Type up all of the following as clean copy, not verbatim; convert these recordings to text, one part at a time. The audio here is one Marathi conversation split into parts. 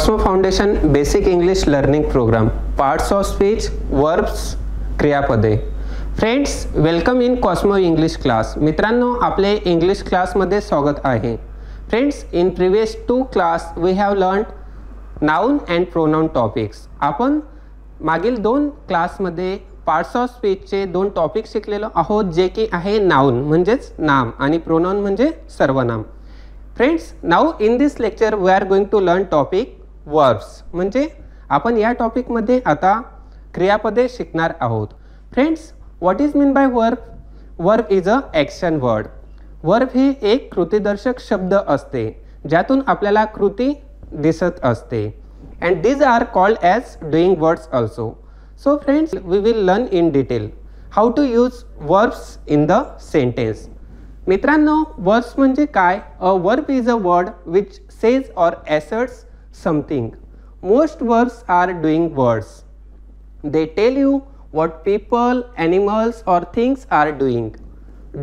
Cosmo foundation basic English learning programme parts of speech verbs क्रियापदे. Friends, welcome in Cosmo English class. मित्रांनो, आपले इंग्लिश क्लासमध्ये स्वागत आहे. Friends, in previous 2 class we have learned noun and pronoun topics. आपण मागील 2 क्लासमध्ये पार्ट्स ऑफ स्पीचचे 2 टॉपिक शिकलेलो आहोत, जे की आहे नाउन म्हणजेच नाम आणि प्रोनाउन म्हणजे सर्वनाम. Friends, now in this lecture we are going to learn topic verbs. म्हणजे आपण या टॉपिकमध्ये आता क्रियापदे शिकणार आहोत. Friends, what is mean by verb? Verb is a action word. Verb हे एक कृतीदर्शक शब्द असते ज्यातून आपल्याला कृती दिसत असते. And these are called as doing words also. So friends, we will learn in detail how to use verbs in the sentence. मित्रांनो, वर्ब्स म्हणजे काय? A verb is a word which says or asserts something. Most verbs are doing words. They tell you what people, animals or things are doing.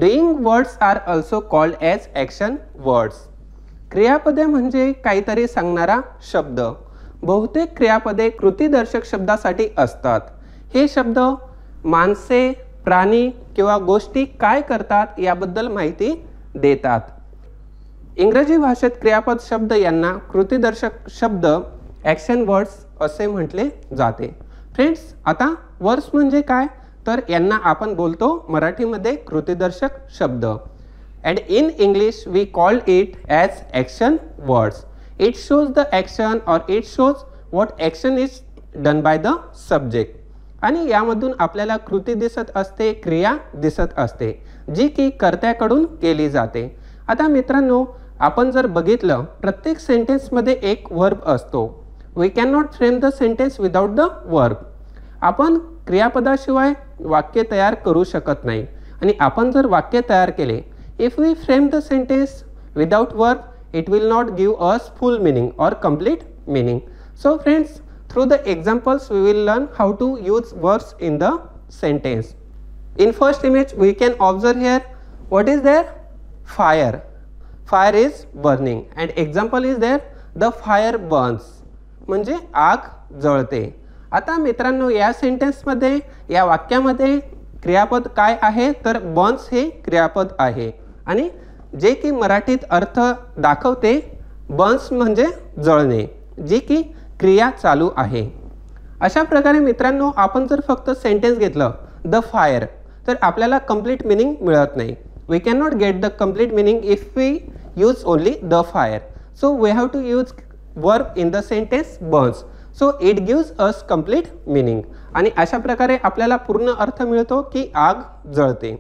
Doing words are also called as action words. क्रियापदे म्हणजे काहीतरी सांगणारा शब्द. बहुतेक क्रियापदे कृतीदर्शक शब्दासाठी असतात. हे शब्द माणसे, प्राणी किंवा गोष्टी काय करतात याबद्दल माहिती देतात. इंग्रजी भाषेत क्रियापद शब्द यांना कृतीदर्शक शब्द ॲक्शन वर्ड्स असे म्हटले जाते. फ्रेंड्स, आता वर्ड्स म्हणजे काय? तर यांना आपण बोलतो मराठीमध्ये कृतीदर्शक शब्द. And in English we call it as action words. It shows the action or it shows what action is done by the subject. आणि यामधून आपल्याला कृती दिसत असते, क्रिया दिसत असते, जी की कर्त्याकडून केली जाते. आता मित्रांनो, आपण जर बघितलं, प्रत्येक सेंटेन्समध्ये एक वर्ब असतो. We can not frame the sentence without the verb. आपण क्रियापदाशिवाय वाक्य तयार करू शकत नाही. आणि आपण जर वाक्य तयार केले, if we frame the sentence without verb, it will not give us full meaning or complete meaning. So friends, through the examples we will learn how to use verbs in the sentence. In first image we can observe here, what is there? Fire. Fire is burning and example is there, the fire burns. म्हणजे आग जळते. आता मित्रांनो, या सेंटेन्समध्ये, या वाक्यामध्ये क्रियापद काय आहे? तर बर्न्स हे क्रियापद आहे आणि जे की मराठीत अर्थ दाखवते, बर्न्स म्हणजे जळणे, जी की क्रिया चालू आहे. अशा प्रकारे मित्रांनो, आपण जर फक्त सेंटेन्स घेतलं द फायर, तर आपल्याला कंप्लीट मिनिंग मिळत नाही. We can not get the complete meaning if we use only the fire. So we have to use verb in the sentence burns. So it gives us complete meaning. आणि अशा प्रकारे आपल्याला पूर्ण अर्थ मिळतो की आग जळते.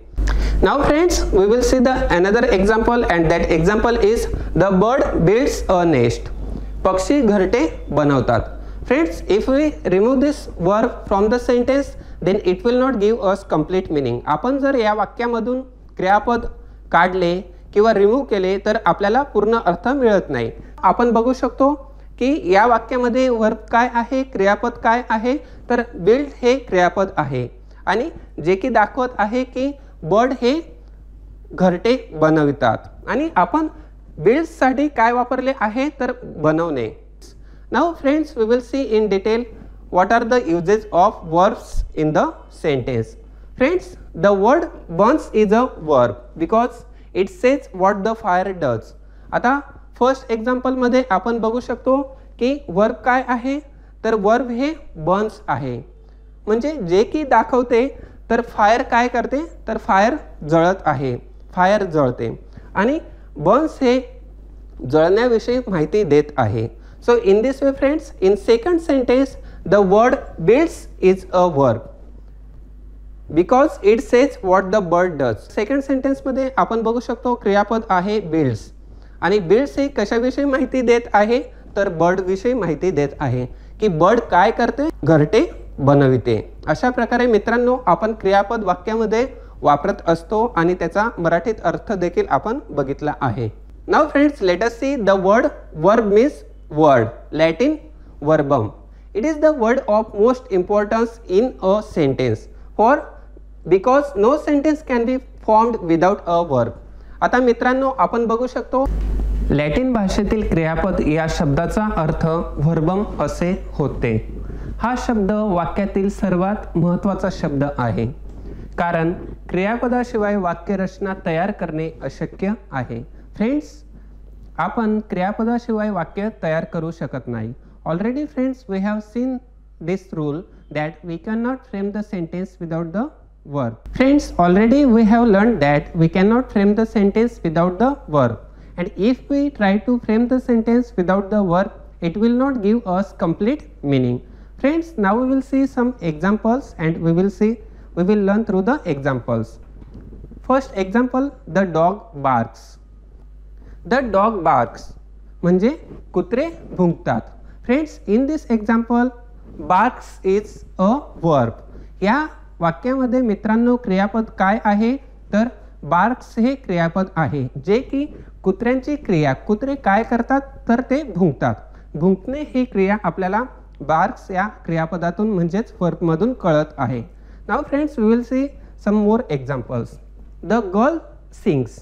Now friends, we will see the another example and that example is the bird builds a nest. पक्षी घरटे बनवतात. Friends, if we remove this verb from the sentence, then it will not give us complete meaning. आपण जर या वाक्यामधून क्रियापद काढले किंवा रिमूव्ह केले तर आपल्याला पूर्ण अर्थ मिळत नाही. आपण बघू शकतो की या वाक्यामध्ये वर्ब काय आहे, क्रियापद काय आहे? तर बिल्ड हे क्रियापद आहे आणि जे की दाखवत आहे की बर्ड हे घरटे बनवितात. आणि आपण बिल्ड्ससाठी काय वापरले आहे? तर बनवणे. Now friends, we will see in detail what are the uses of verbs in the sentence. Friends, the word burns is a verb because it says what the fire does. आता फर्स्ट एक्झाम्पलमध्ये आपण बघू शकतो की वर्ब काय आहे? तर वर्ब हे बर्न्स आहे. म्हणजे जे की दाखवते, तर फायर काय करते? तर फायर जळत आहे, फायर जळते. आणि बर्न्स हे जळण्याविषयी माहिती देत आहे. So in this way friends, in second sentence the word builds is a verb because it says what the bird does. Second सेंटेन्समध्ये आपण बघू शकतो क्रियापद आहे बिल्ड्स आणि बिल्ड्स हे कशाविषयी माहिती देत आहे? तर बर्डविषयी माहिती देत आहे की बर्ड काय करते? घरटे बनविते. अशा प्रकारे मित्रांनो, आपण क्रियापद वाक्यामध्ये वापरत असतो आणि त्याचा मराठीत अर्थ देखील आपण बघितला आहे. Now friends, let us see the word verb means word, Latin verbum. It is the word of most importance in a sentence for because no sentence can be formed without a verb. आता मित्रांनो, आपण बघू शकतो लॅटिन भाषेतील क्रियापद या शब्दाचा अर्थ व्हर्बम असे होते. हा शब्द वाक्यातील सर्वात महत्त्वाचा शब्द आहे, कारण क्रियापदाशिवाय वाक्यरचना तयार करणे अशक्य आहे. फ्रेंड्स, आपण क्रियापदाशिवाय वाक्य तयार करू शकत नाही. Already friends, we have seen this rule that we cannot frame the sentence without the verb. Friends, already we have learned that we cannot frame the sentence without the verb, and if we try to frame the sentence without the verb, it will not give us complete meaning. Friends, now we will see some examples and we will learn through the examples. First example, the dog barks. The dog barks म्हणजे कुत्रे भुंकतात. Friends, in this example barks is a verb. या वाक्यामध्ये मित्रांनो क्रियापद काय आहे, तर barks हे क्रियापद आहे, जे की कुत्र्यांची क्रिया, कुत्रे काय करतात तर ते भुंकतात. भुंकणे ही क्रिया आपल्याला barks या क्रियापदातून म्हणजेच verb मधून कळत आहे. Now friends, we will see some more examples. The girl sings.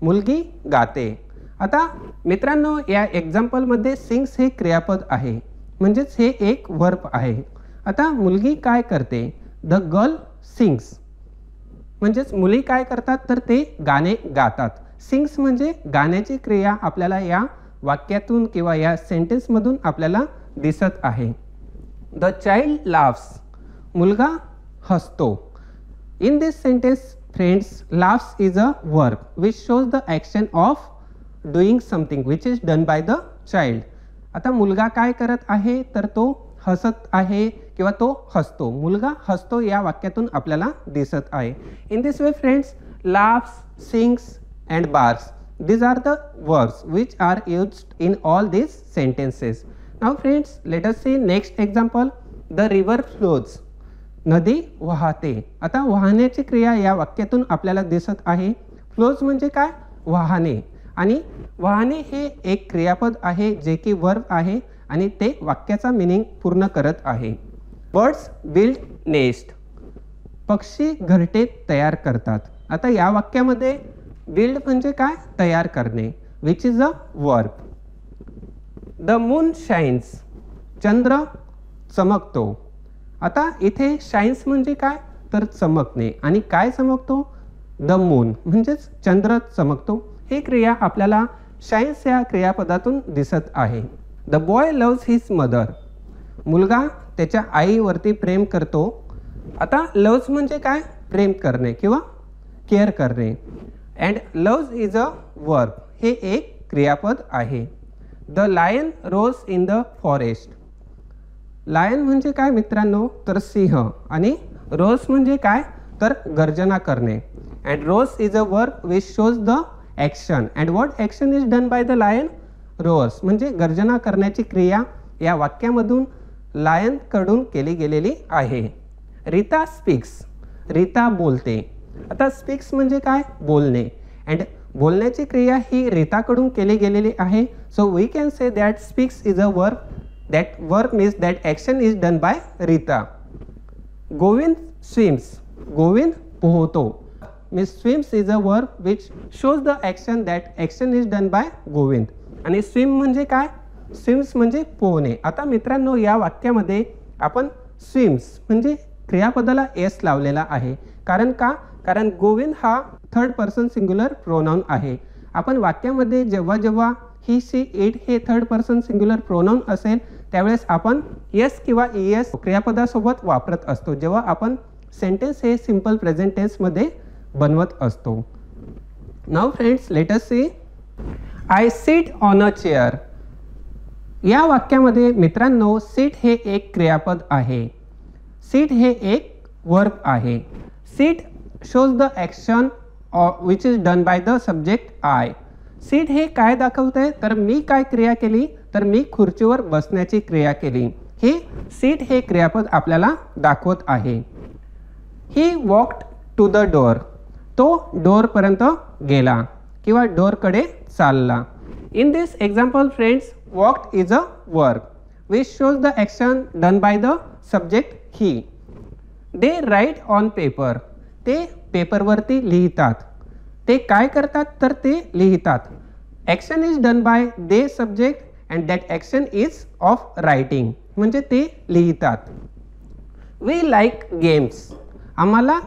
मुलगी गाते. आता मित्रांनो या एक्झाम्पल मध्ये sings हे क्रियापद आहे, म्हणजेच हे एक वर्ब आहे. आता मुलगी काय करते, द गर्ल सिंग्स, म्हणजेच मुली काय करतात तर ते गाणे गातात. सिंग्स म्हणजे गाण्याची क्रिया आपल्याला या वाक्यातून किंवा या सेंटेन्समधून आपल्याला दिसत आहे. द चाइल्ड लाफ्स, मुलगा हसतो. In this sentence friends, laughs is a verb which shows the action of doing something which is done by the child. आता मुलगा काय करत आहे तर तो हसत आहे किंवा तो हसतो. मुलगा हसतो या वाक्यातून आपल्याला दिसत आहे. In this way friends, laughs, sings and barks, these are the verbs which are used in all these sentences. Now friends, let us see next example. The river flows. नदी वाहते. आता वाहण्याची क्रिया या वाक्यातून आपल्याला दिसत आहे. फ्लोज म्हणजे काय, वाहने, आणि वाहने हे एक क्रियापद आहे जे की वर्ब आहे आणि ते वाक्याचा मीनिंग पूर्ण करत आहे. Birds build nest. पक्षी घरटे तयार करतात. आता या वाक्यामध्ये बिल्ड म्हणजे काय, तयार करणे, which is a verb. The moon shines. चंद्र चमकतो. आता इथे शाईन्स म्हणजे काय तर चमकणे, आणि काय चमकतो, द मून म्हणजेच चंद्र चमकतो. ही क्रिया आपल्याला शाईन्स या क्रियापदातून दिसत आहे. The boy loves his mother. मुलगा त्याच्या आईवरती प्रेम करतो. आता लव्स म्हणजे काय, प्रेम करणे किंवा केअर करणे, and loves is a verb, हे एक क्रियापद आहे. The lion roars in the forest. Lion म्हणजे काय मित्रांनो तर सिंह, आणि रोज म्हणजे काय तर गर्जना करणे, and roars is a verb which shows the action, and what action is done by the lion, roars म्हणजे गर्जना करण्याची क्रिया या वाक्यामधून लायनकडून केली गेलेली आहे. रीता स्पीक्स. रीता बोलते. आता स्पीक्स म्हणजे काय, बोलणे, अँड बोलण्याची क्रिया ही रीताकडून केली गेलेली आहे. So we can say that speaks is a verb, that verb means that action is done by Rita. Govind swims. Govind पोहतो. Means swims is a verb which shows the action, that action is done by Govind. आणि स्विम म्हणजे काय, स्विम्स म्हणजे पोहणे. आता मित्रांनो या वाक्यामध्ये आपण स्विम्स म्हणजे क्रियापदाला एस लावलेला आहे. कारण का, कारण गोविंद हा थर्ड पर्सन सिंग्युलर प्रोनाउन आहे. आपण वाक्यामध्ये जेव्हा जेव्हा ही, शी, इट हे थर्ड पर्सन सिंग्युलर प्रोनाउन असेल त्यावेळेस आपण एस किंवा ईएस क्रियापदासोबत वापरत असतो, जेव्हा आपण सेंटेन्स हे सिंपल प्रेझेंट टेन्समध्ये बनवत असतो. Now friends, let us see. I sit on a chair. या वाक्यामध्ये मित्रांनो सिट हे एक क्रियापद आहे. सिट हे एक वर्ब आहे. Sit shows the action which is done by the subject I. Sit हे काय दाखवते तर मी काय क्रिया केली तर मी खुर्चीवर बसण्याची क्रिया केली. हे सीट हे क्रियापद आपल्याला दाखवत आहे. He walked to the door. तो डोअरपर्यंत गेला किंवा डोअरकडे चालला. In this example friends, walked is a verb which shows the action done by the subject he. They write on paper. ते पेपरवरती लिहितात. ते काय करतात तर ते लिहितात. Action is done by the subject and that action is of writing, म्हणजे ते लिहितात. वी लाईक गेम्स, आम्हाला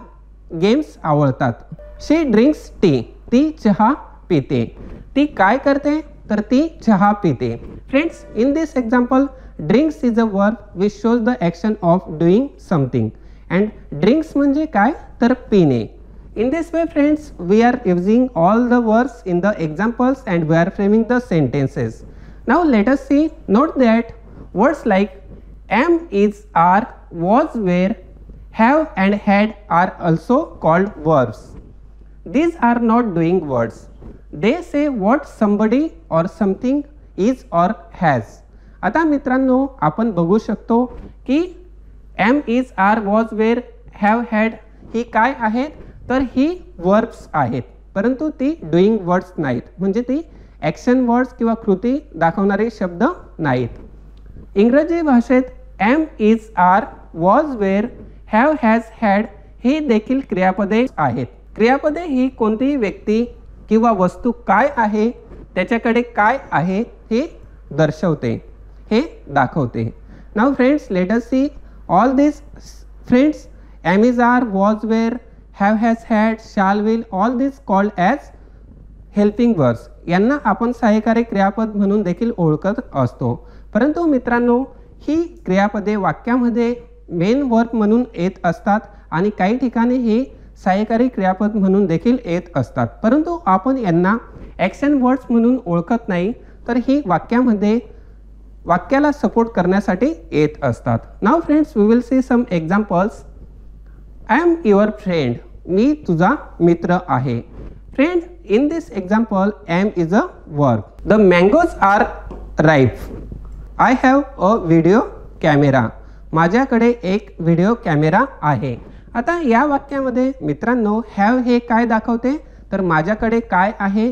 गेम्स आवडतात. शी ड्रिंक्स टी, ती चहा पिते. ती काय करते, तर ती चहा पिते. Friends, in this example drinks is a verb which shows the action of doing something and drinks म्हणजे काय, तर पिणे. In this way friends, we are using all the verbs in the examples and we are framing the sentences. Now let us see, note that words like am, is, are, was, were, have and had are also called verbs. These are not doing words. They say what somebody or something is or has. आता मित्रांनो, आपण बघू शकतो की am, is, are, was, were, have, had ही काय आहेत, तर ही वर्ब्स आहेत, परंतु ती डुईंग वर्ड्स नाहीत, म्हणजे ती ॲक्शन वर्ड्स किंवा कृती दाखवणारे शब्द नाहीत. इंग्रजी भाषेत am, is, are, was, were, have, has, had ही देखील क्रियापदे आहेत. क्रियापदे ही कोणतीही व्यक्ती किंवा वस्तू काय आहे, त्याच्याकडे काय आहे हे दर्शवते, हे दाखवते. Now friends, let us see all this. Friends, am, is, are, was, were, have, has, had, shall, will, all this called as helping verbs. यांना आपण सहाय्यकारी क्रियापद म्हणून देखील ओळखत असतो. परंतु मित्रांनो, ही क्रियापदे वाक्यामध्ये मेन वर्ब म्हणून येत असतात आणि काही ठिकाणी ही सहाय्यकारी क्रियापद म्हणून देखील येत असतात, परंतु आपण यांना ॲक्शन वर्ड्स म्हणून ओळखत नाही, तर ही वाक्यामध्ये वाक्याला सपोर्ट करण्यासाठी येत असतात. Now friends, we will see some examples. I am your friend, मी तुझा मित्र आहे. Friend, in this example am is a verb. The mangoes are ripe. I have a video camera. माझ्याकडे एक व्हिडिओ कॅमेरा आहे. आता या वाक्यामध्ये मित्रांनो have हे काय दाखवते, तर माझ्याकडे काय आहे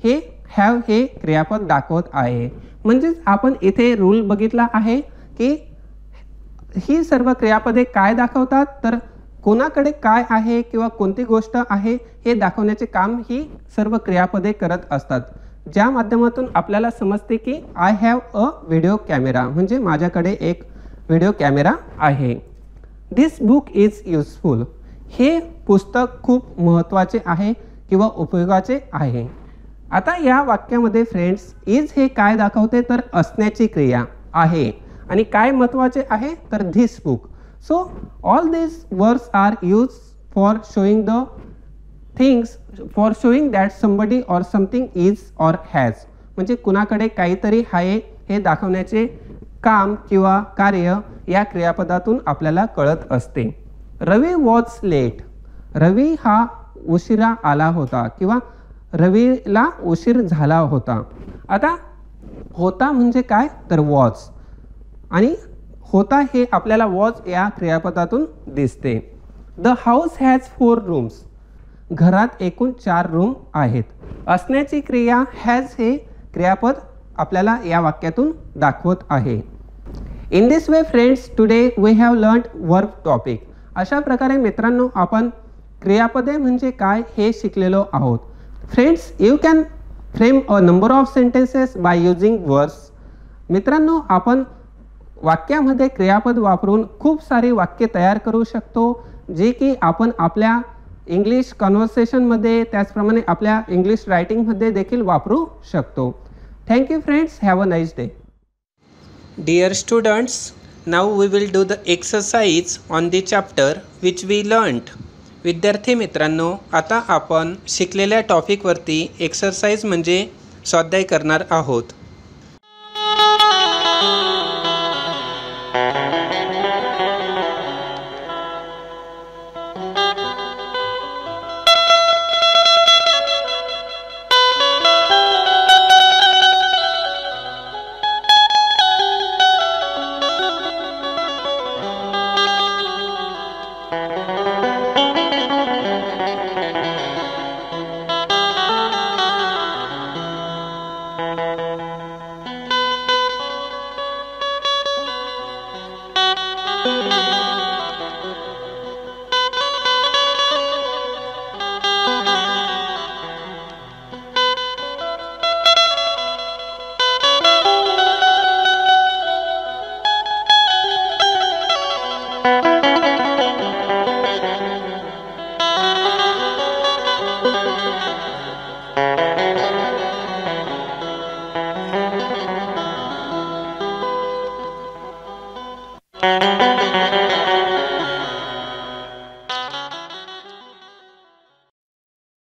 हे have हे क्रियापद दाखवत आहे. म्हणजेच आपण इथे रूल बघितला आहे की ही सर्व क्रियापदे काय दाखवतात, तर कोणाकडे काय आहे किंवा कोणती गोष्ट आहे हे दाखवण्याचे काम ही सर्व क्रियापदे करत असतात, ज्या माध्यमातून आपल्याला समजते की I have a video camera, म्हणजे माझ्याकडे एक व्हिडिओ कॅमेरा आहे. दिस बुक इज युजफुल, हे पुस्तक खूप महत्त्वाचे आहे किंवा उपयोगाचे आहे. आता या वाक्यामध्ये फ्रेंड्स, इज हे काय दाखवते, तर असण्याची क्रिया आहे, आणि काय महत्त्वाचे आहे, तर this book. So all these verbs are used for showing the things, for showing that somebody or something is or has, म्हणजे कुणाकडे काहीतरी आहे हे दाखवण्याचे काम किंवा कार्य या क्रियापदातून आपल्याला कळत असते. रवी वॉज लेट, रवी हा उशिरा आला होता किंवा रवीला उशीर झाला होता. आता होता म्हणजे काय, तर वॉज, आणि होता हे आपल्याला वॉज या क्रियापदातून दिसते. द हाऊस हॅज 4 रूम्स, घरात एकूण 4 रूम आहेत. असण्याची क्रिया हॅज हे क्रियापद आपल्याला या वाक्यातून दाखवत आहे. In this way friends, today we have learned verb topic. अशा प्रकारे मित्रांनो आपण क्रियापदे म्हणजे काय हे शिकलेलो आहोत. Friends, you can frame a number of sentences by using words. मित्रांनो, आपण वाक्यामध्ये क्रियापद वापरून खूप सारी वाक्य तयार करू शकतो, जे की आपण आपल्या इंग्लिश कन्व्हर्सेशनमध्ये, त्याचप्रमाणे आपल्या इंग्लिश रायटिंगमध्ये देखील वापरू शकतो. Thank you friends, have a nice day. Dear students, now we will do the exercise on the chapter which we learned. विद्यार्थी मित्रांनो, आता आपण शिकलेल्या टॉपिकवरती एक्सरसाइज म्हणजे स्वाध्याय करणार आहोत. you.